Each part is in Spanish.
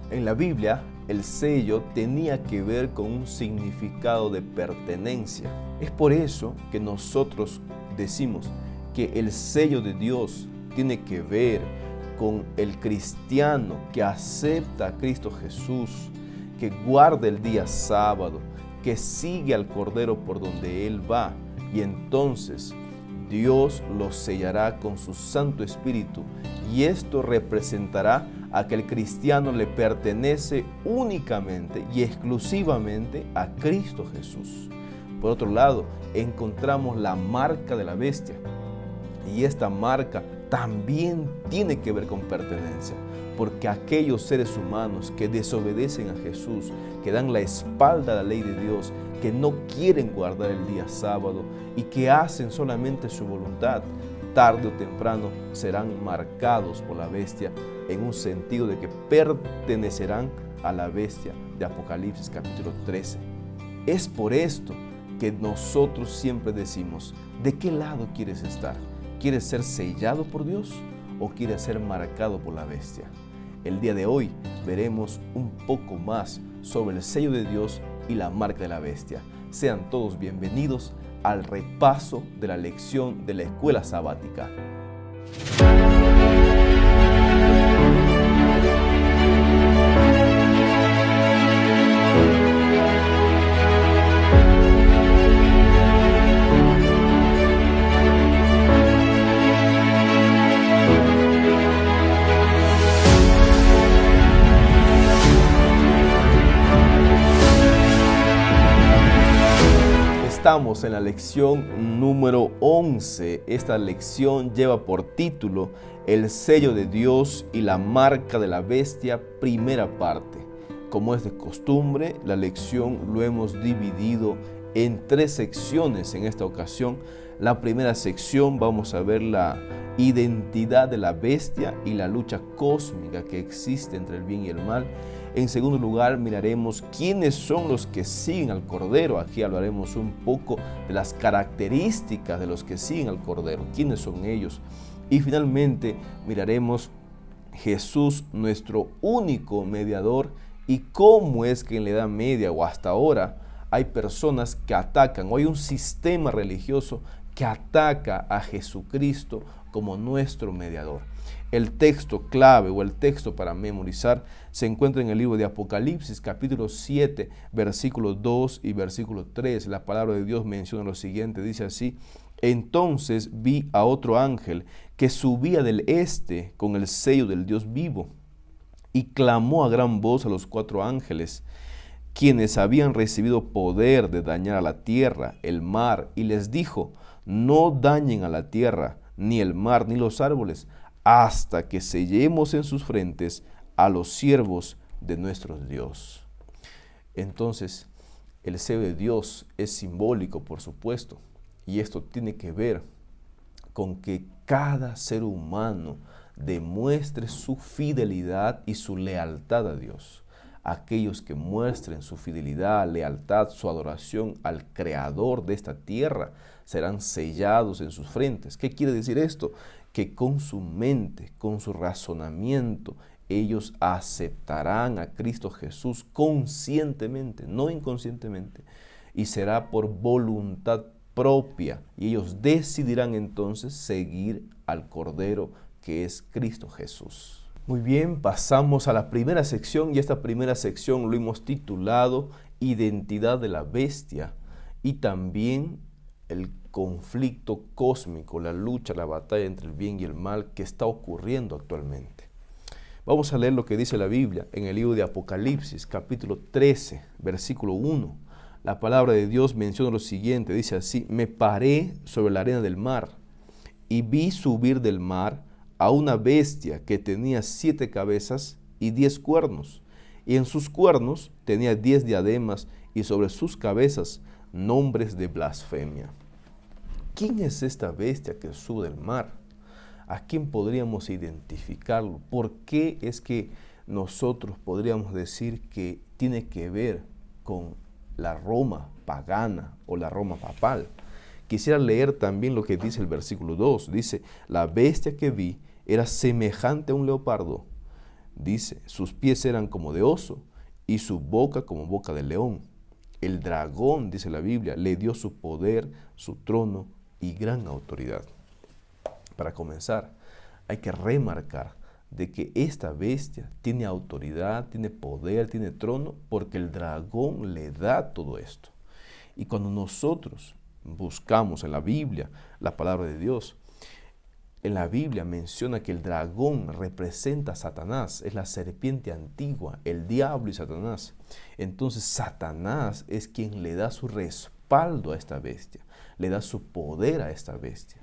En la Biblia, el sello tenía que ver con un significado de pertenencia. Es por eso que nosotros decimos que el sello de Dios tiene que ver con el cristiano que acepta a Cristo Jesús, que guarda el día sábado, que sigue al Cordero por donde Él va, y entonces Dios lo sellará con su Santo Espíritu, y esto representará a que el cristiano le pertenece únicamente y exclusivamente a Cristo Jesús. Por otro lado, encontramos la marca de la bestia, y esta marca también tiene que ver con pertenencia, porque aquellos seres humanos que desobedecen a Jesús, que dan la espalda a la ley de Dios, que no quieren guardar el día sábado y que hacen solamente su voluntad, tarde o temprano serán marcados por la bestia, en un sentido de que pertenecerán a la bestia de Apocalipsis capítulo 13. Es por esto que nosotros siempre decimos, ¿de qué lado quieres estar? ¿Quieres ser sellado por Dios o quieres ser marcado por la bestia? El día de hoy veremos un poco más sobre el sello de Dios y la marca de la bestia. Sean todos bienvenidos al repaso de la lección de la escuela sabática. Estamos en la lección número 11. Esta lección lleva por título El sello de Dios y la marca de la bestia, primera parte. Como es de costumbre, la lección lo hemos dividido en 3 secciones en esta ocasión. La primera sección vamos a ver la identidad de la bestia y la lucha cósmica que existe entre el bien y el mal. En segundo lugar, miraremos quiénes son los que siguen al Cordero. Aquí hablaremos un poco de las características de los que siguen al Cordero, quiénes son ellos. Y finalmente miraremos Jesús, nuestro único mediador, y cómo es que en la Edad Media o hasta ahora hay personas que atacan, o hay un sistema religioso que ataca a Jesucristo como nuestro mediador. El texto clave o el texto para memorizar se encuentra en el libro de Apocalipsis, capítulo 7, versículo 2 y versículo 3. La palabra de Dios menciona lo siguiente, dice así: Entonces vi a otro ángel que subía del este con el sello del Dios vivo, y clamó a gran voz a los 4 ángeles, quienes habían recibido poder de dañar a la tierra, el mar, y les dijo: No dañen a la tierra, ni el mar, ni los árboles, hasta que sellemos en sus frentes a los siervos de nuestro Dios. Entonces, el sello de Dios es simbólico, por supuesto, y esto tiene que ver con que cada ser humano demuestre su fidelidad y su lealtad a Dios. Aquellos que muestren su fidelidad, lealtad, su adoración al Creador de esta tierra serán sellados en sus frentes. ¿Qué quiere decir esto? Que con su mente, con su razonamiento, ellos aceptarán a Cristo Jesús conscientemente, no inconscientemente, y será por voluntad propia, y ellos decidirán entonces seguir al Cordero que es Cristo Jesús. Muy bien, pasamos a la primera sección, y esta primera sección lo hemos titulado Identidad de la Bestia, y también el conflicto cósmico, la lucha, la batalla entre el bien y el mal que está ocurriendo actualmente. Vamos a leer lo que dice la Biblia en el libro de Apocalipsis, capítulo 13, versículo 1. La palabra de Dios menciona lo siguiente, dice así: Me paré sobre la arena del mar y vi subir del mar a una bestia que tenía 7 cabezas y 10 cuernos, y en sus cuernos tenía 10 diademas, y sobre sus cabezas nombres de blasfemia. ¿Quién es esta bestia que sube del mar? ¿A quién podríamos identificarlo? ¿Por qué es que nosotros podríamos decir que tiene que ver con la Roma pagana o la Roma papal? Quisiera leer también lo que dice el versículo 2. Dice: La bestia que vi era semejante a un leopardo, Dice, sus pies eran como de oso y su boca como boca de león. El dragón, dice la Biblia, le dio su poder, su trono y gran autoridad. Para comenzar, hay que remarcar de que esta bestia tiene autoridad, tiene poder, tiene trono, porque el dragón le da todo esto. Y cuando nosotros buscamos en la Biblia la palabra de Dios, en la Biblia menciona que el dragón representa a Satanás, es la serpiente antigua, el diablo y Satanás. Entonces Satanás es quien le da su respaldo a esta bestia, le da su poder a esta bestia.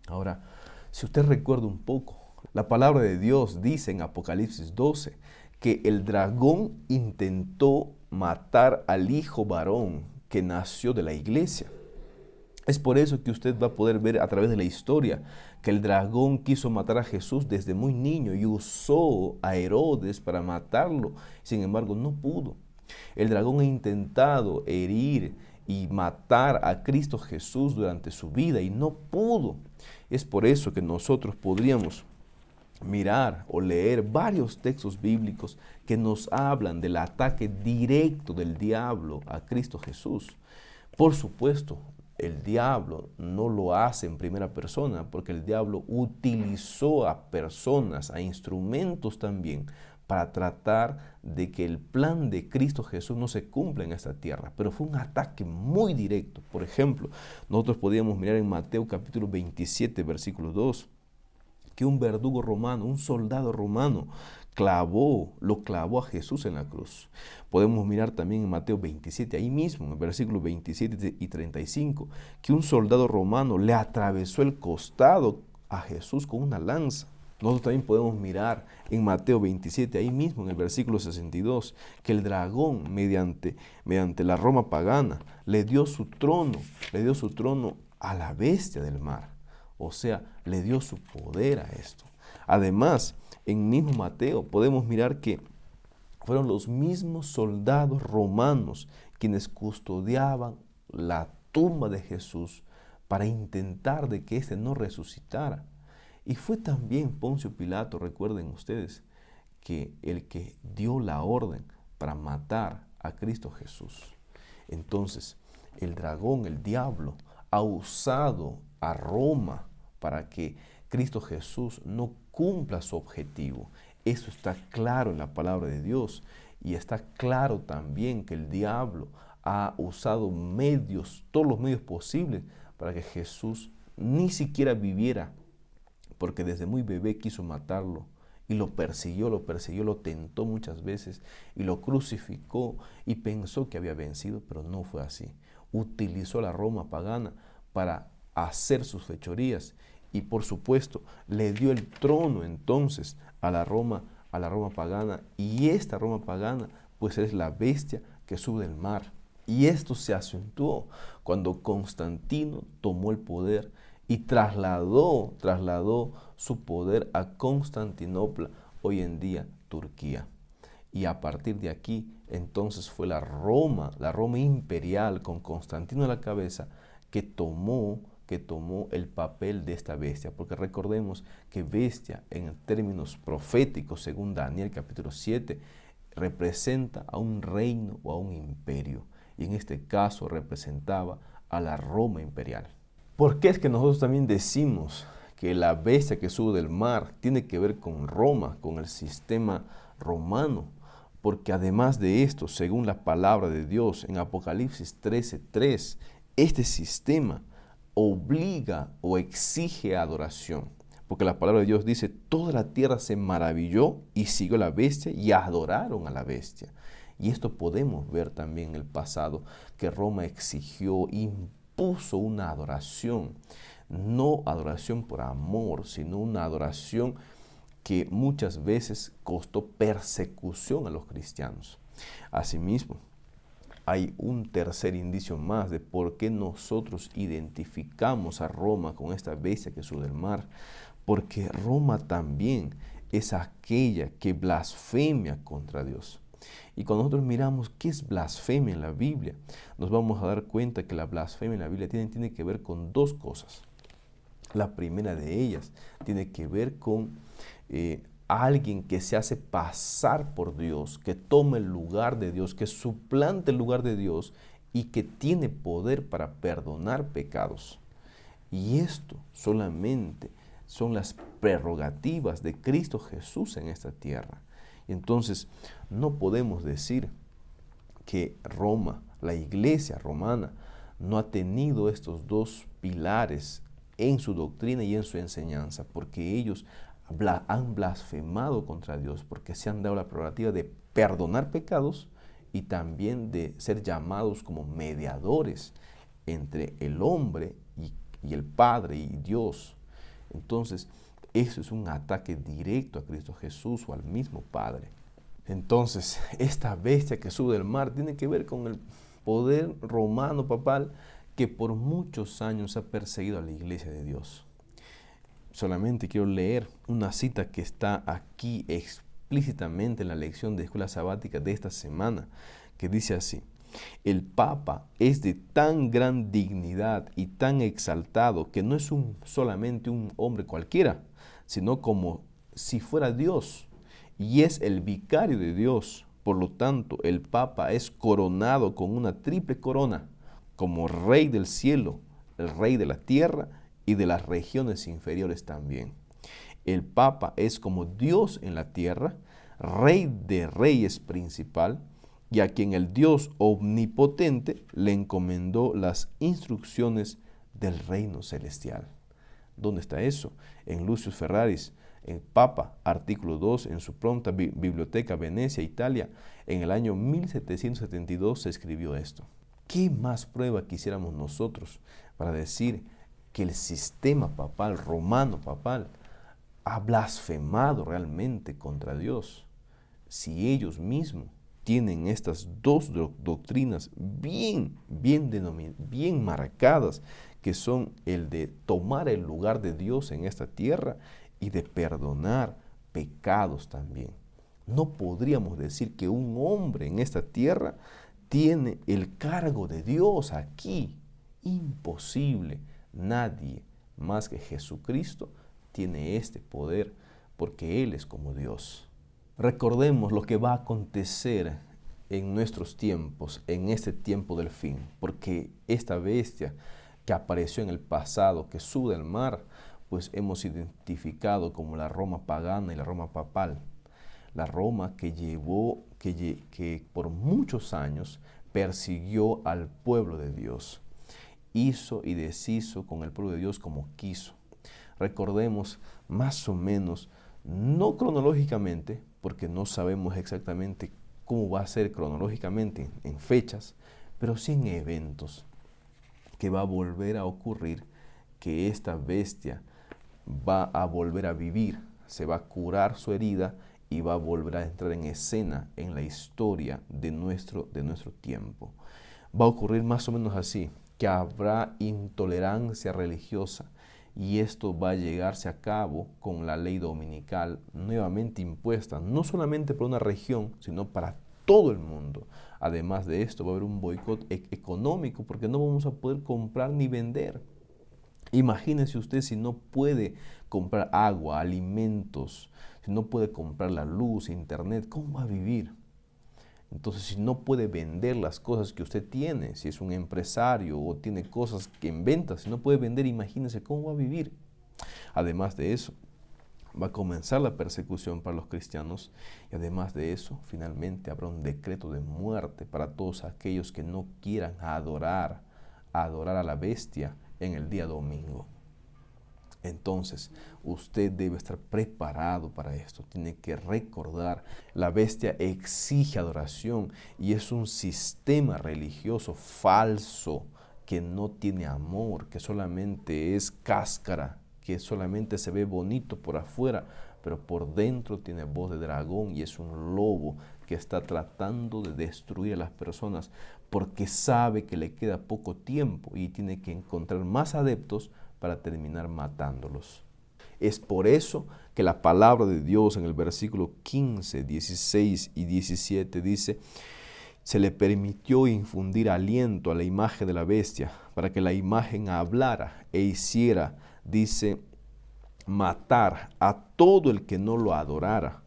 Ahora, si usted recuerda un poco, la palabra de Dios dice en Apocalipsis 12 que el dragón intentó matar al hijo varón que nació de la iglesia. Es por eso que usted va a poder ver a través de la historia que el dragón quiso matar a Jesús desde muy niño y usó a Herodes para matarlo. Sin embargo, no pudo. El dragón ha intentado herir y matar a Cristo Jesús durante su vida y no pudo. Es por eso que nosotros podríamos mirar o leer varios textos bíblicos que nos hablan del ataque directo del diablo a Cristo Jesús. Por supuesto, el diablo no lo hace en primera persona porque el diablo utilizó a personas, a instrumentos también, para tratar de que el plan de Cristo Jesús no se cumpla en esta tierra. Pero fue un ataque muy directo. Por ejemplo, nosotros podíamos mirar en Mateo capítulo 27, versículo 2, que un verdugo romano, un soldado romano, lo clavó a Jesús en la cruz. Podemos mirar también en Mateo 27, ahí mismo, en el versículo 27 y 35, que un soldado romano le atravesó el costado a Jesús con una lanza. Nosotros también podemos mirar en Mateo 27, ahí mismo, en el versículo 62, que el dragón, mediante la Roma pagana, le dio su trono a la bestia del mar. O sea, le dio su poder a esto. Además, en mismo Mateo podemos mirar que fueron los mismos soldados romanos quienes custodiaban la tumba de Jesús para intentar de que éste no resucitara. Y fue también Poncio Pilato, recuerden ustedes, que el que dio la orden para matar a Cristo Jesús. Entonces, el dragón, el diablo, ha usado a Roma para que Cristo Jesús no cumpla su objetivo. Eso está claro en la palabra de Dios y está claro también que el diablo ha usado todos los medios posibles para que Jesús ni siquiera viviera, porque desde muy bebé quiso matarlo y lo persiguió, lo tentó muchas veces y lo crucificó y pensó que había vencido, pero no fue así. Utilizó la Roma pagana para hacer sus fechorías y por supuesto le dio el trono entonces a la Roma pagana, y esta Roma pagana pues es la bestia que sube del mar. Y esto se acentuó cuando Constantino tomó el poder y trasladó su poder a Constantinopla, hoy en día Turquía. Y a partir de aquí entonces fue la Roma imperial con Constantino a la cabeza que tomó el papel de esta bestia, porque recordemos que bestia en términos proféticos, según Daniel capítulo 7, representa a un reino o a un imperio, y en este caso representaba a la Roma imperial. ¿Por qué es que nosotros también decimos que la bestia que sube del mar tiene que ver con Roma, con el sistema romano? Porque además de esto, según la palabra de Dios en Apocalipsis 13:3, este sistema obliga o exige adoración. Porque la palabra de Dios dice, toda la tierra se maravilló y siguió a la bestia y adoraron a la bestia. Y esto podemos ver también en el pasado, que Roma exigió, impuso una adoración. No adoración por amor, sino una adoración que muchas veces costó persecución a los cristianos. Asimismo, hay un tercer indicio más de por qué nosotros identificamos a Roma con esta bestia que sube del mar. Porque Roma también es aquella que blasfemia contra Dios. Y cuando nosotros miramos qué es blasfemia en la Biblia, nos vamos a dar cuenta que la blasfemia en la Biblia tiene que ver con dos cosas. La primera de ellas tiene que ver con alguien que se hace pasar por Dios, que toma el lugar de Dios, que suplante el lugar de Dios y que tiene poder para perdonar pecados. Y esto solamente son las prerrogativas de Cristo Jesús en esta tierra. Y entonces no podemos decir que Roma, la iglesia romana, no ha tenido estos dos pilares en su doctrina y en su enseñanza, porque ellos han blasfemado contra Dios, porque se han dado la prerrogativa de perdonar pecados y también de ser llamados como mediadores entre el hombre y el Padre y Dios. Entonces, eso es un ataque directo a Cristo Jesús o al mismo Padre. Entonces, esta bestia que sube del mar tiene que ver con el poder romano papal que por muchos años ha perseguido a la iglesia de Dios. Solamente quiero leer una cita que está aquí explícitamente en la lección de escuela sabática de esta semana, que dice así: el Papa es de tan gran dignidad y tan exaltado que no es solamente un hombre cualquiera, sino como si fuera Dios, y es el vicario de Dios. Por lo tanto, el Papa es coronado con una triple corona, como Rey del cielo, el Rey de la tierra y de las regiones inferiores también. El Papa es como Dios en la tierra, Rey de reyes principal, y a quien el Dios omnipotente le encomendó las instrucciones del reino celestial. ¿Dónde está eso? En Lucius Ferraris, en Papa, artículo 2, en su pronta Biblioteca Venecia, Italia, en el año 1772 se escribió esto. ¿Qué más prueba quisiéramos nosotros para decir que el sistema papal, romano papal, ha blasfemado realmente contra Dios, si ellos mismos tienen estas dos doctrinas bien marcadas, que son el de tomar el lugar de Dios en esta tierra y de perdonar pecados también? No podríamos decir que un hombre en esta tierra tiene el cargo de Dios aquí. Imposible. Nadie más que Jesucristo tiene este poder, porque Él es como Dios. Recordemos lo que va a acontecer en nuestros tiempos, en este tiempo del fin, porque esta bestia que apareció en el pasado, que sube del mar, pues hemos identificado como la Roma pagana y la Roma papal. La Roma que por muchos años persiguió al pueblo de Dios. Hizo y deshizo con el pueblo de Dios como quiso. Recordemos más o menos, no cronológicamente, porque no sabemos exactamente cómo va a ser cronológicamente en fechas, pero sí en eventos que va a volver a ocurrir, que esta bestia va a volver a vivir, se va a curar su herida y va a volver a entrar en escena en la historia de nuestro tiempo. Va a ocurrir más o menos así, que habrá intolerancia religiosa, y esto va a llegarse a cabo con la ley dominical nuevamente impuesta, no solamente para una región, sino para todo el mundo. Además de esto, va a haber un boicot económico, porque no vamos a poder comprar ni vender. Imagínese usted si no puede comprar agua, alimentos, si no puede comprar la luz, internet, ¿cómo va a vivir? Entonces, si no puede vender las cosas que usted tiene, si es un empresario o tiene cosas que en venta, si no puede vender, imagínese cómo va a vivir. Además de eso, va a comenzar la persecución para los cristianos, y además de eso, finalmente habrá un decreto de muerte para todos aquellos que no quieran adorar a la bestia en el día domingo. Entonces, usted debe estar preparado para esto. Tiene que recordar, la bestia exige adoración y es un sistema religioso falso que no tiene amor, que solamente es cáscara, que solamente se ve bonito por afuera, pero por dentro tiene voz de dragón y es un lobo que está tratando de destruir a las personas porque sabe que le queda poco tiempo y tiene que encontrar más adeptos para terminar matándolos. Es por eso que la palabra de Dios en el versículo 15, 16 y 17 dice: se le permitió infundir aliento a la imagen de la bestia para que la imagen hablara e hiciera, dice, matar a todo el que no lo adorara.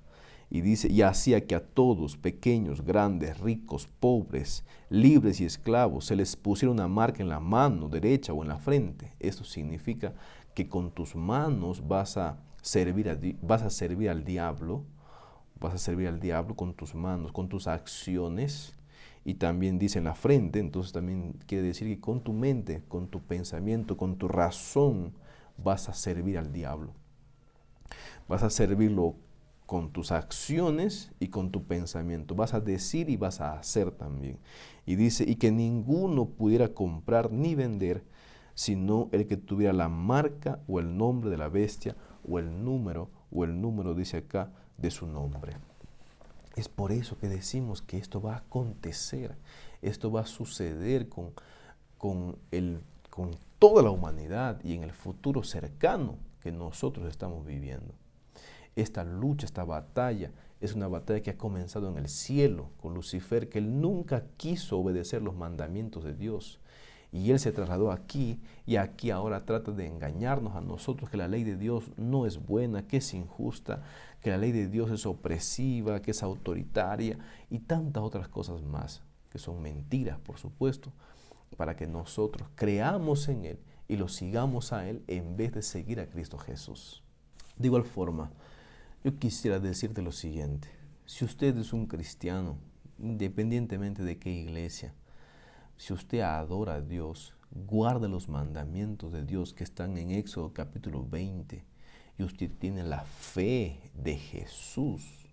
Y dice, y hacía que a todos, pequeños, grandes, ricos, pobres, libres y esclavos, se les pusiera una marca en la mano derecha o en la frente. Esto significa que con tus manos vas a servir al diablo, vas a servir al diablo con tus manos, con tus acciones. Y también dice en la frente, entonces también quiere decir que con tu mente, con tu pensamiento, con tu razón, vas a servir al diablo. Vas a servirlo con tus acciones y con tu pensamiento. Vas a decir y vas a hacer también. Y dice, y que ninguno pudiera comprar ni vender, sino el que tuviera la marca o el nombre de la bestia o el número, dice acá, de su nombre. Es por eso que decimos que esto va a acontecer, esto va a suceder con toda la humanidad y en el futuro cercano que nosotros estamos viviendo. Esta lucha, esta batalla, es una batalla que ha comenzado en el cielo con Lucifer, que él nunca quiso obedecer los mandamientos de Dios. Y él se trasladó aquí y aquí ahora trata de engañarnos a nosotros que la ley de Dios no es buena, que es injusta, que la ley de Dios es opresiva, que es autoritaria y tantas otras cosas más, que son mentiras, por supuesto, para que nosotros creamos en Él y lo sigamos a Él en vez de seguir a Cristo Jesús. De igual forma, yo quisiera decirte lo siguiente: si usted es un cristiano, independientemente de qué iglesia, si usted adora a Dios, guarda los mandamientos de Dios que están en Éxodo capítulo 20, y usted tiene la fe de Jesús,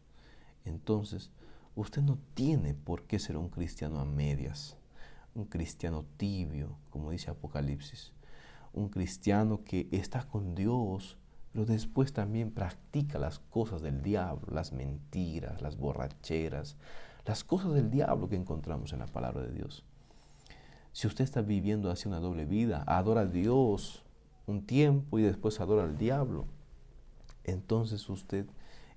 entonces usted no tiene por qué ser un cristiano a medias, un cristiano tibio, como dice Apocalipsis, un cristiano que está con Dios, pero después también practica las cosas del diablo, las mentiras, las borracheras, las cosas del diablo que encontramos en la palabra de Dios. Si usted está viviendo así una doble vida, adora a Dios un tiempo y después adora al diablo, entonces usted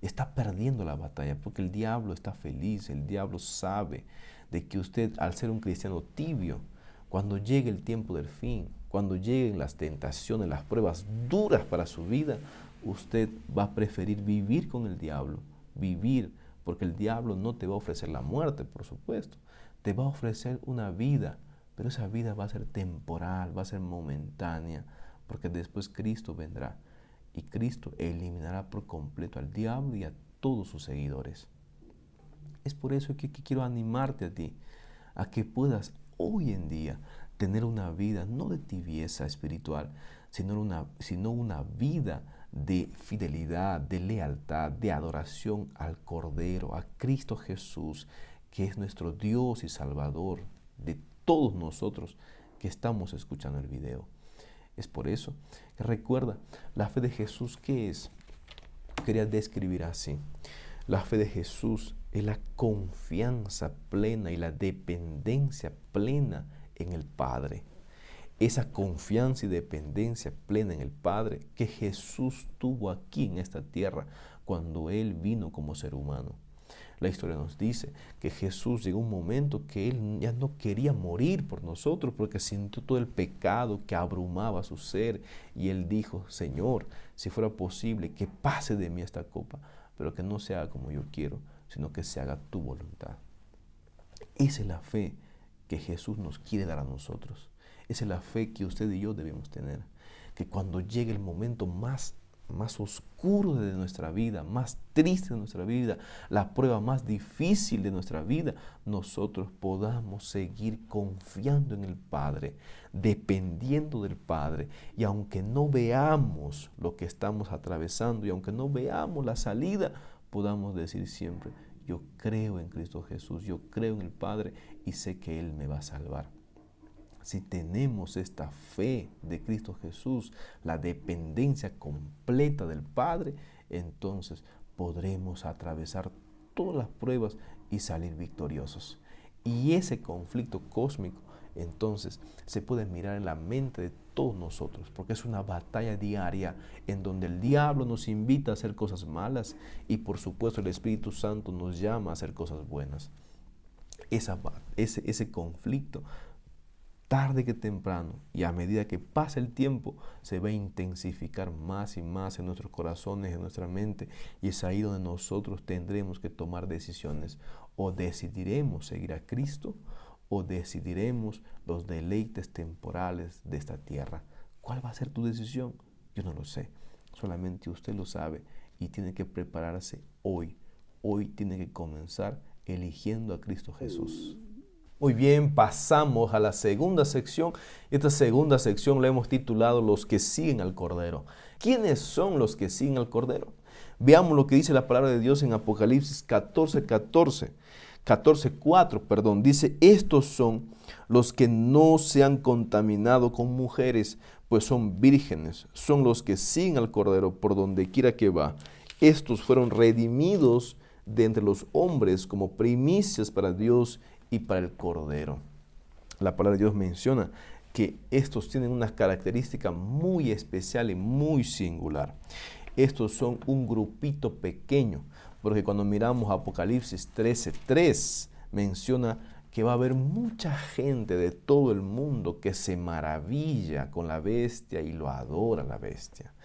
está perdiendo la batalla, porque el diablo está feliz, el diablo sabe de que usted, al ser un cristiano tibio, cuando llegue el tiempo del fin, cuando lleguen las tentaciones, las pruebas duras para su vida, usted va a preferir vivir con el diablo, vivir, porque el diablo no te va a ofrecer la muerte, por supuesto, te va a ofrecer una vida, pero esa vida va a ser temporal, va a ser momentánea, porque después Cristo vendrá y Cristo eliminará por completo al diablo y a todos sus seguidores. Es por eso que quiero animarte a ti, a que puedas hoy en día tener una vida no de tibieza espiritual, sino una vida de fidelidad, de lealtad, de adoración al Cordero, a Cristo Jesús, que es nuestro Dios y Salvador de todos nosotros que estamos escuchando el video. Es por eso que recuerda, la fe de Jesús, ¿qué es? Quería describir así. La fe de Jesús es la confianza plena y la dependencia plena en el Padre. Esa confianza y dependencia plena en el Padre que Jesús tuvo aquí en esta tierra cuando Él vino como ser humano. La historia nos dice que Jesús llegó un momento que Él ya no quería morir por nosotros porque sintió todo el pecado que abrumaba su ser y Él dijo: Señor, si fuera posible que pase de mí esta copa, pero que no se haga como yo quiero, sino que se haga tu voluntad. Esa es la fe que Jesús nos quiere dar a nosotros. Esa es la fe que usted y yo debemos tener. Que cuando llegue el momento más oscuro de nuestra vida, más triste de nuestra vida, la prueba más difícil de nuestra vida, nosotros podamos seguir confiando en el Padre, dependiendo del Padre. Y aunque no veamos lo que estamos atravesando y aunque no veamos la salida, podamos decir siempre: yo creo en Cristo Jesús, yo creo en el Padre y sé que Él me va a salvar. Si tenemos esta fe de Cristo Jesús, la dependencia completa del Padre, entonces podremos atravesar todas las pruebas y salir victoriosos. Y ese conflicto cósmico, entonces, se puede mirar en la mente de todos nosotros, porque es una batalla diaria en donde el diablo nos invita a hacer cosas malas y por supuesto el Espíritu Santo nos llama a hacer cosas buenas. Ese conflicto tarde que temprano, y a medida que pasa el tiempo, se va a intensificar más y más en nuestros corazones, en nuestra mente, y es ahí donde nosotros tendremos que tomar decisiones. O decidiremos seguir a Cristo, o decidiremos los deleites temporales de esta tierra. ¿Cuál va a ser tu decisión? Yo no lo sé, solamente usted lo sabe, y tiene que prepararse hoy. Hoy tiene que comenzar eligiendo a Cristo Jesús. Muy bien, pasamos a la segunda sección. Esta segunda sección la hemos titulado Los que siguen al Cordero. ¿Quiénes son los que siguen al Cordero? Veamos lo que dice la palabra de Dios en Apocalipsis 14:4, dice: estos son los que no se han contaminado con mujeres, pues son vírgenes, son los que siguen al Cordero por donde quiera que va. Estos fueron redimidos de entre los hombres como primicias para Dios y para el Cordero. La palabra de Dios menciona que estos tienen una característica muy especial y muy singular. Estos son un grupito pequeño, porque cuando miramos Apocalipsis 13:3, menciona que va a haber mucha gente de todo el mundo que se maravilla con la bestia y lo adora la bestia.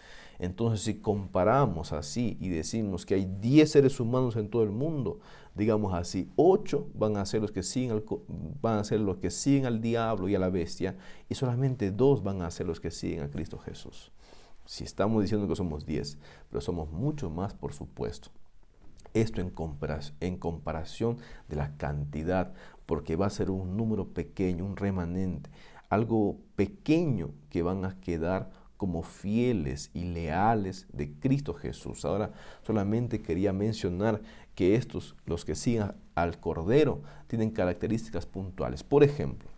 Entonces, si comparamos así y decimos que hay 10 seres humanos en todo el mundo, digamos así, 8 van a ser los que siguen al diablo y a la bestia, y solamente 2 van a ser los que siguen a Cristo Jesús. Si estamos diciendo que somos 10, pero somos mucho más, por supuesto. Esto en comparación de la cantidad, porque va a ser un número pequeño, un remanente, algo pequeño que van a quedar como fieles y leales de Cristo Jesús. Ahora solamente quería mencionar que estos, los que siguen al Cordero, tienen características puntuales. Por ejemplo,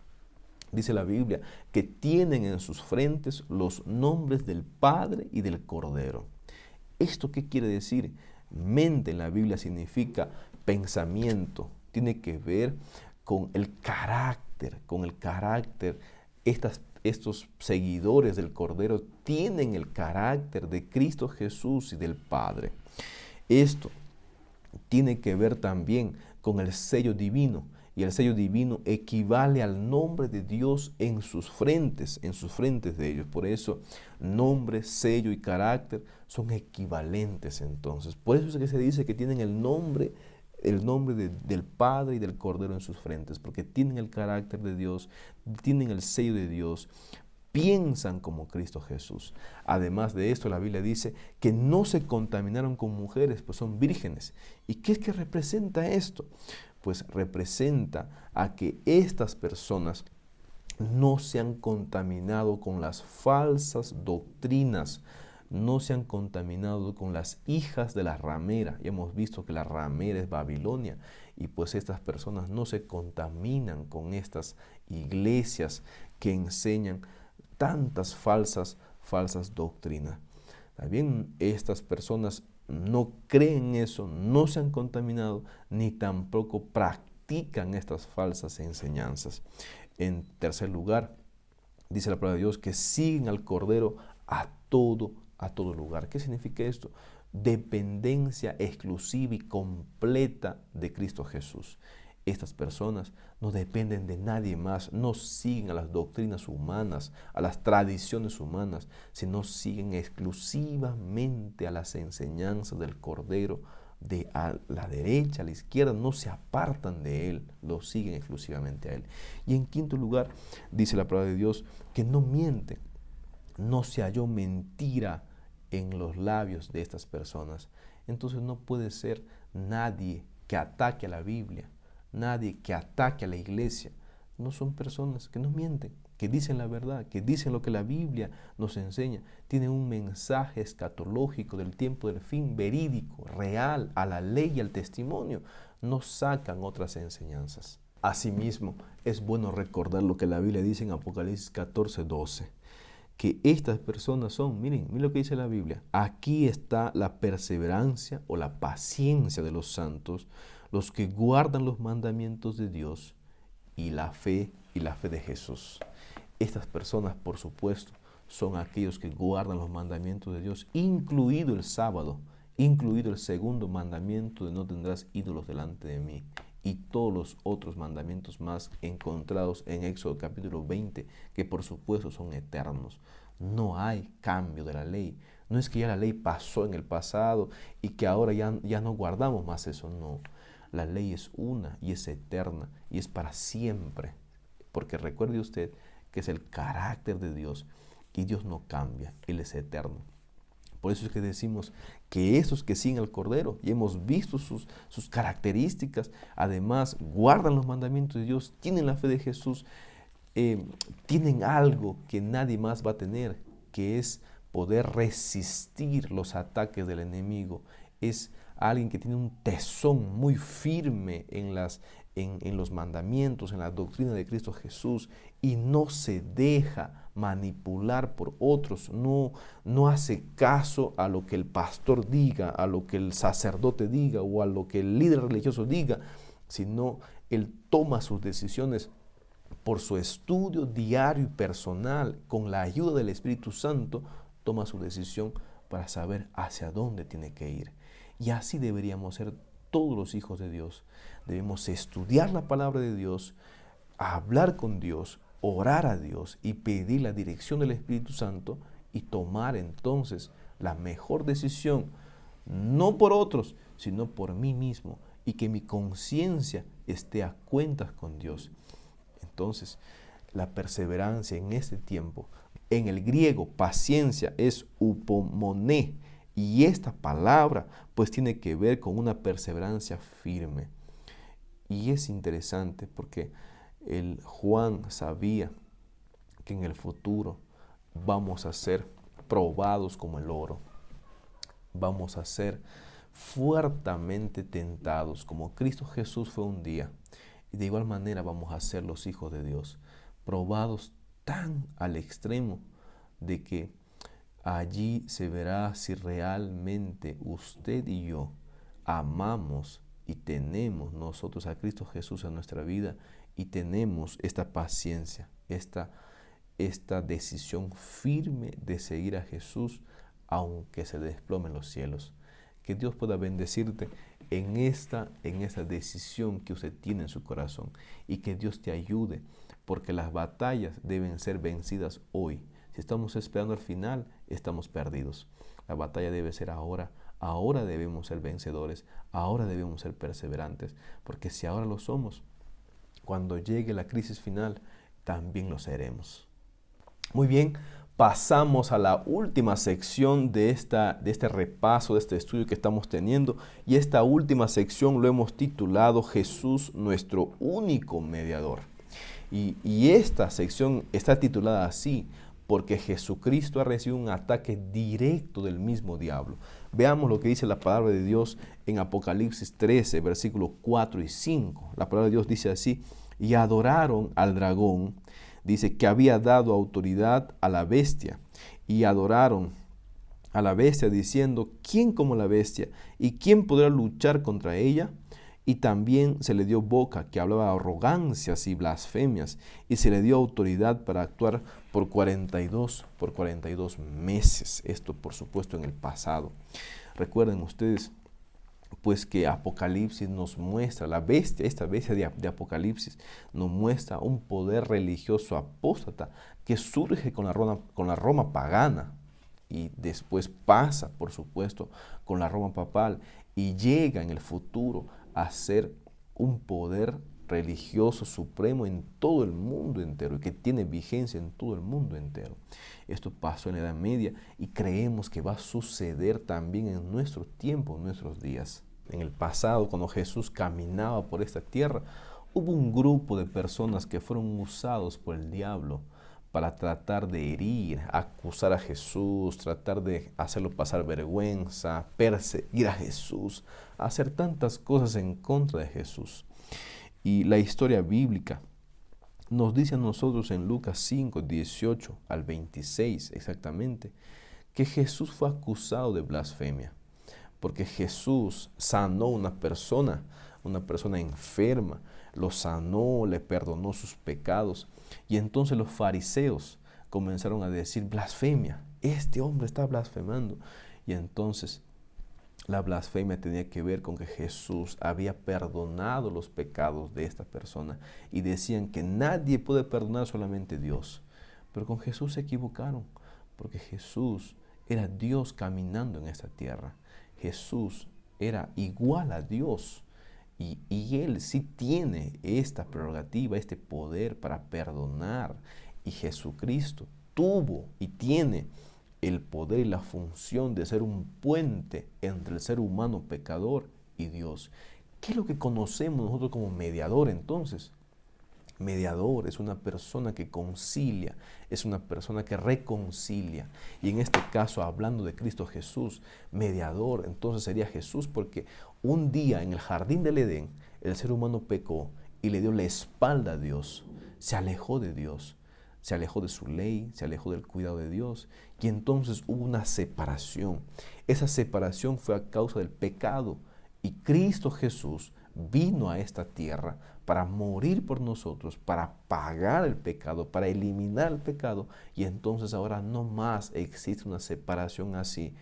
dice la Biblia que tienen en sus frentes los nombres del Padre y del Cordero. ¿Esto qué quiere decir? Mente en la Biblia significa pensamiento, tiene que ver con el carácter, Estos seguidores del Cordero tienen el carácter de Cristo Jesús y del Padre. Esto tiene que ver también con el sello divino, y el sello divino equivale al nombre de Dios en sus frentes de ellos. Por eso, nombre, sello y carácter son equivalentes entonces. Por eso es que se dice que tienen el nombre del Padre y del Cordero en sus frentes, porque tienen el carácter de Dios, tienen el sello de Dios, piensan como Cristo Jesús. Además de esto, la Biblia dice que no se contaminaron con mujeres, pues son vírgenes. ¿Y qué es que representa esto? Pues representa a que estas personas no se han contaminado con las falsas doctrinas, no se han contaminado con las hijas de la ramera. Ya hemos visto que la ramera es Babilonia, y pues estas personas no se contaminan con estas iglesias que enseñan tantas falsas doctrinas. También estas personas no creen eso, no se han contaminado, ni tampoco practican estas falsas enseñanzas. En tercer lugar, dice la palabra de Dios que siguen al Cordero a todo lugar. ¿Qué significa esto? Dependencia exclusiva y completa de Cristo Jesús. Estas personas no dependen de nadie más, no siguen a las doctrinas humanas, a las tradiciones humanas, sino siguen exclusivamente a las enseñanzas del Cordero, de a la derecha, a la izquierda, no se apartan de Él, lo siguen exclusivamente a Él. Y en quinto lugar, dice la palabra de Dios que no mienten, no se halló mentira en los labios de estas personas. Entonces no puede ser nadie que ataque a la Biblia, nadie que ataque a la iglesia. No son personas que no mienten, que dicen la verdad, que dicen lo que la Biblia nos enseña. Tienen un mensaje escatológico del tiempo del fin, verídico, real, a la ley y al testimonio. No sacan otras enseñanzas. Asimismo, es bueno recordar lo que la Biblia dice en Apocalipsis 14:12. Que estas personas son, miren lo que dice la Biblia. Aquí está la perseverancia o la paciencia de los santos, los que guardan los mandamientos de Dios y la fe de Jesús. Estas personas, por supuesto, son aquellos que guardan los mandamientos de Dios, incluido el sábado, incluido el segundo mandamiento de no tendrás ídolos delante de mí, y todos los otros mandamientos más encontrados en Éxodo capítulo 20, que por supuesto son eternos. No hay cambio de la ley. No es que ya la ley pasó en el pasado y que ahora ya no guardamos más eso, no. La ley es una y es eterna y es para siempre. Porque recuerde usted que es el carácter de Dios y Dios no cambia, Él es eterno. Por eso es que decimos que esos que siguen al Cordero, y hemos visto sus características, además guardan los mandamientos de Dios, tienen la fe de Jesús, tienen algo que nadie más va a tener, que es poder resistir los ataques del enemigo. Es alguien que tiene un tesón muy firme en los mandamientos, en la doctrina de Cristo Jesús, y no se deja manipular por otros, no hace caso a lo que el pastor diga, a lo que el sacerdote diga o a lo que el líder religioso diga, sino él toma sus decisiones por su estudio diario y personal, con la ayuda del Espíritu Santo, toma su decisión para saber hacia dónde tiene que ir. Y así deberíamos ser todos los hijos de Dios. Debemos estudiar la palabra de Dios, hablar con Dios, orar a Dios y pedir la dirección del Espíritu Santo y tomar entonces la mejor decisión, no por otros, sino por mí mismo, y que mi conciencia esté a cuentas con Dios. Entonces, la perseverancia en este tiempo, en el griego, paciencia es upomoné, y esta palabra pues tiene que ver con una perseverancia firme. Y es interesante porque el Juan sabía que en el futuro vamos a ser probados como el oro. Vamos a ser fuertemente tentados como Cristo Jesús fue un día. Y de igual manera vamos a ser los hijos de Dios, probados tan al extremo de que allí se verá si realmente usted y yo amamos y tenemos nosotros a Cristo Jesús en nuestra vida y tenemos esta paciencia, esta decisión firme de seguir a Jesús aunque se desplomen los cielos. Que Dios pueda bendecirte en esta decisión que usted tiene en su corazón y que Dios te ayude, porque las batallas deben ser vencidas hoy. Si estamos esperando al final, estamos perdidos. La batalla debe ser ahora. Ahora debemos ser vencedores. Ahora debemos ser perseverantes, porque si ahora lo somos, cuando llegue la crisis final, también lo seremos. Muy bien. Pasamos a la última sección de este repaso, de este estudio que estamos teniendo. Y esta última sección lo hemos titulado Jesús, nuestro único mediador. Y esta sección está titulada así porque Jesucristo ha recibido un ataque directo del mismo diablo. Veamos lo que dice la palabra de Dios en Apocalipsis 13, versículos 4 y 5. La palabra de Dios dice así: y adoraron al dragón. Dice que había dado autoridad a la bestia, y adoraron a la bestia diciendo: ¿quién como la bestia? ¿Y quién podrá luchar contra ella? Y también se le dio boca que hablaba arrogancias y blasfemias, y se le dio autoridad para actuar por 42 meses. Esto, por supuesto, en el pasado. Recuerden ustedes pues que Apocalipsis nos muestra, esta bestia de Apocalipsis nos muestra un poder religioso apóstata que surge con la Roma pagana y después pasa, por supuesto, con la Roma papal y llega en el futuro a ser un poder religioso supremo en todo el mundo entero y que tiene vigencia en todo el mundo entero. Esto pasó en la Edad Media y creemos que va a suceder también en nuestro tiempo, en nuestros días. En el pasado, cuando Jesús caminaba por esta tierra, hubo un grupo de personas que fueron usados por el diablo para tratar de herir, acusar a Jesús, tratar de hacerlo pasar vergüenza, perseguir a Jesús, hacer tantas cosas en contra de Jesús. Y la historia bíblica nos dice a nosotros en Lucas 5, 18 al 26 exactamente, que Jesús fue acusado de blasfemia, porque Jesús sanó una persona enferma, lo sanó, le perdonó sus pecados. Y entonces los fariseos comenzaron a decir: blasfemia, este hombre está blasfemando. Y entonces La blasfemia tenía que ver con que Jesús había perdonado los pecados de esta persona y decían que nadie puede perdonar, solamente Dios. Pero con Jesús se equivocaron, porque Jesús era Dios caminando en esta tierra. Jesús era igual a Dios y Él sí tiene esta prerrogativa, este poder para perdonar. Y Jesucristo tuvo y tiene el poder y la función de ser un puente entre el ser humano pecador y Dios. ¿Qué es lo que conocemos nosotros como mediador entonces? Mediador es una persona que concilia, es una persona que reconcilia. Y en este caso, hablando de Cristo Jesús, mediador, entonces sería Jesús, porque un día en el jardín del Edén, el ser humano pecó y le dio la espalda a Dios, se alejó de Dios, se alejó de su ley, se alejó del cuidado de Dios, y entonces hubo una separación. Esa separación fue a causa del pecado, y Cristo Jesús vino a esta tierra para morir por nosotros, para pagar el pecado, para eliminar el pecado, y entonces ahora no más existe una separación así,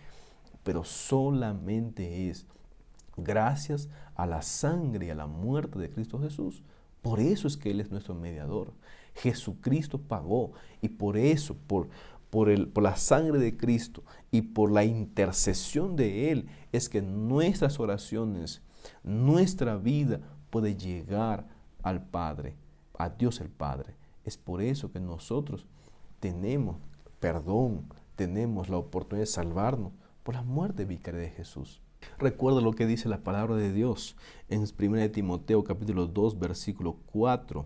pero solamente es gracias a la sangre y a la muerte de Cristo Jesús. Por eso es que Él es nuestro mediador. Jesucristo pagó, y por eso, por la sangre de Cristo y por la intercesión de Él, es que nuestras oraciones, nuestra vida puede llegar al Padre, a Dios el Padre. Es por eso que nosotros tenemos perdón, tenemos la oportunidad de salvarnos por la muerte vicaria de Jesús. Recuerda lo que dice la palabra de Dios en 1 Timoteo capítulo 2, versículo 4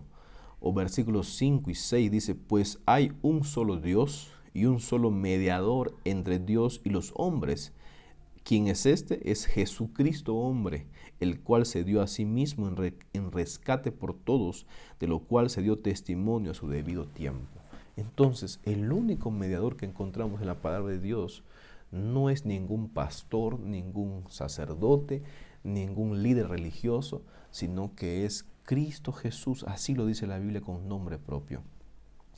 o versículos 5 y 6. Dice, pues hay un solo Dios y un solo mediador entre Dios y los hombres. ¿Quién es este? Es Jesucristo hombre, el cual se dio a sí mismo en rescate por todos, de lo cual se dio testimonio a su debido tiempo. Entonces, el único mediador que encontramos en la palabra de Dios no es ningún pastor, ningún sacerdote, ningún líder religioso, sino que es Cristo Jesús. Así lo dice la Biblia con nombre propio.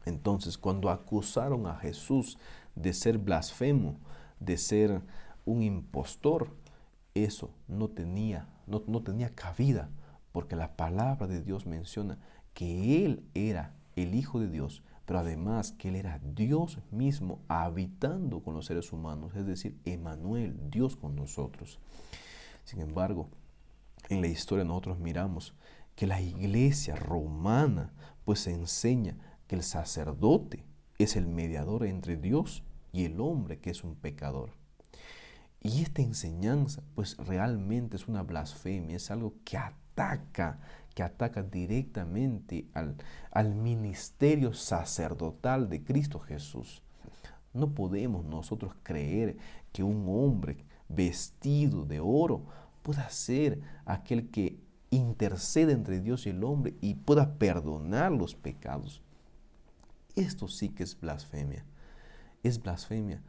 Entonces, cuando acusaron a Jesús de ser blasfemo, de ser un impostor, eso no tenía cabida, porque la palabra de Dios menciona que Él era el Hijo de Dios, pero además que Él era Dios mismo habitando con los seres humanos, es decir, Emmanuel, Dios con nosotros. Sin embargo, en la historia nosotros miramos que la iglesia romana pues enseña que el sacerdote es el mediador entre Dios y el hombre, que es un pecador. Y esta enseñanza pues realmente es una blasfemia, es algo que ataca directamente al ministerio sacerdotal de Cristo Jesús. No podemos nosotros creer que un hombre vestido de oro pueda ser aquel que intercede entre Dios y el hombre y pueda perdonar los pecados. Esto sí que es blasfemia. Es blasfemia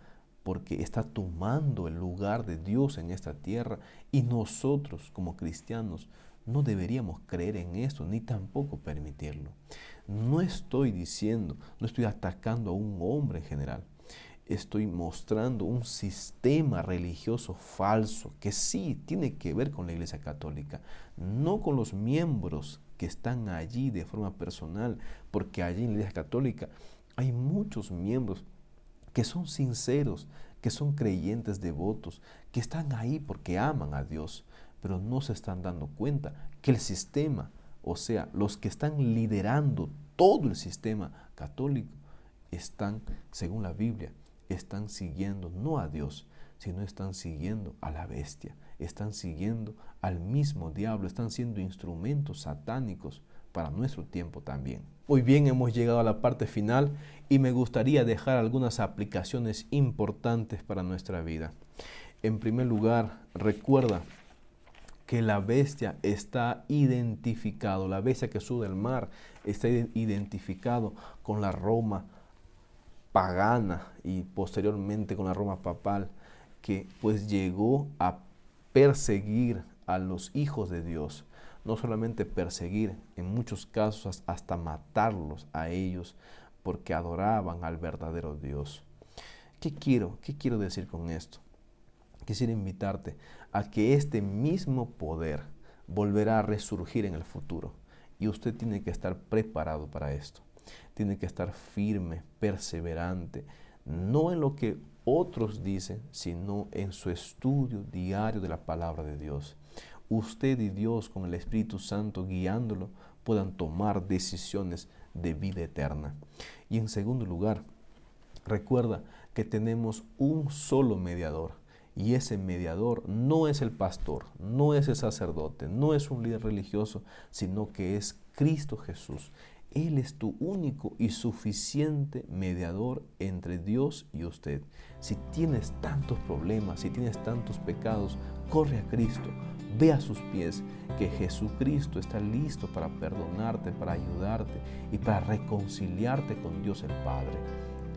porque está tomando el lugar de Dios en esta tierra, y nosotros como cristianos no deberíamos creer en esto ni tampoco permitirlo. No estoy diciendo, no estoy atacando a un hombre en general. Estoy mostrando un sistema religioso falso que sí tiene que ver con la Iglesia Católica, no con los miembros que están allí de forma personal, porque allí en la Iglesia Católica hay muchos miembros que son sinceros, que son creyentes devotos, que están ahí porque aman a Dios, pero no se están dando cuenta que el sistema, o sea, los que están liderando todo el sistema católico, están, según la Biblia, están siguiendo no a Dios, sino están siguiendo a la bestia, están siguiendo al mismo diablo, están siendo instrumentos satánicos para nuestro tiempo también. Muy bien, hemos llegado a la parte final y me gustaría dejar algunas aplicaciones importantes para nuestra vida. En primer lugar, recuerda que la bestia está identificado, la bestia que sube del mar está identificado con la Roma pagana y posteriormente con la Roma papal, que pues llegó a perseguir a los hijos de Dios. No solamente perseguir, en muchos casos hasta matarlos a ellos porque adoraban al verdadero Dios. ¿Qué quiero decir con esto? quisiera invitarte a que este mismo poder volverá a resurgir en el futuro. Y usted tiene que estar preparado para esto. Tiene que estar firme, perseverante, no en lo que otros dicen, sino en su estudio diario de la palabra de Dios. Usted y Dios, con el Espíritu Santo guiándolo, puedan tomar decisiones de vida eterna. Y en segundo lugar, recuerda que tenemos un solo mediador. Y ese mediador no es el pastor, no es el sacerdote, no es un líder religioso, sino que es Cristo Jesús. Él es tu único y suficiente mediador entre Dios y usted. Si tienes tantos problemas, si tienes tantos pecados, corre a Cristo, ve a sus pies, que Jesucristo está listo para perdonarte, para ayudarte y para reconciliarte con Dios el Padre.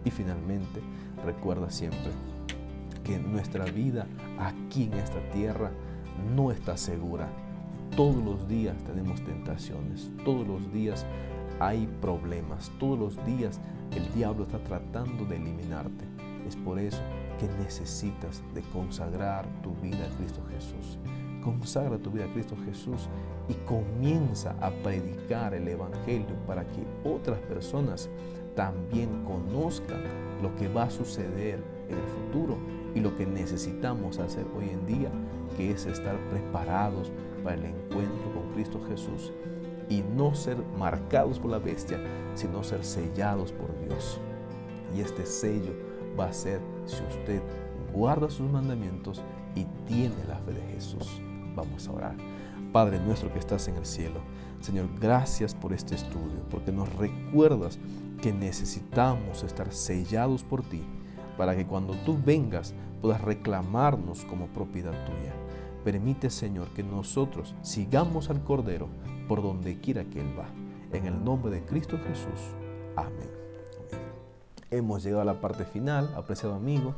Y finalmente, recuerda siempre que nuestra vida aquí en esta tierra no está segura. Todos los días tenemos tentaciones, todos los días hay problemas, todos los días el diablo está tratando de eliminarte. Es por eso que necesitas de consagrar tu vida a Cristo Jesús. Consagra tu vida a Cristo Jesús y comienza a predicar el Evangelio para que otras personas también conozcan lo que va a suceder en el futuro y lo que necesitamos hacer hoy en día, que es estar preparados para el encuentro con Cristo Jesús y no ser marcados por la bestia, sino ser sellados por Dios. Y este sello va a ser si usted guarda sus mandamientos y tiene la fe de Jesús. Vamos a orar. Padre nuestro que estás en el cielo, Señor, gracias por este estudio, porque nos recuerdas que necesitamos estar sellados por ti, para que cuando tú vengas puedas reclamarnos como propiedad tuya. Permite, Señor, que nosotros sigamos al Cordero por donde quiera que Él va. En el nombre de Cristo Jesús. Amén. Hemos llegado a la parte final, apreciado amigo.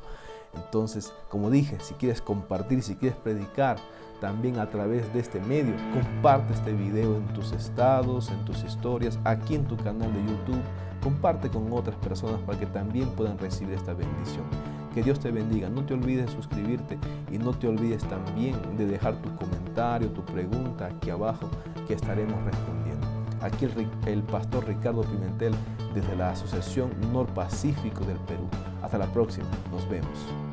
Entonces, como dije, si quieres compartir, si quieres predicar, también a través de este medio, comparte este video en tus estados, en tus historias, aquí en tu canal de YouTube. Comparte con otras personas para que también puedan recibir esta bendición. Que Dios te bendiga. No te olvides de suscribirte y no te olvides también de dejar tu comentario, tu pregunta aquí abajo, que estaremos respondiendo. Aquí el pastor Ricardo Pimentel desde la Asociación Norpacífico del Perú. Hasta la próxima. Nos vemos.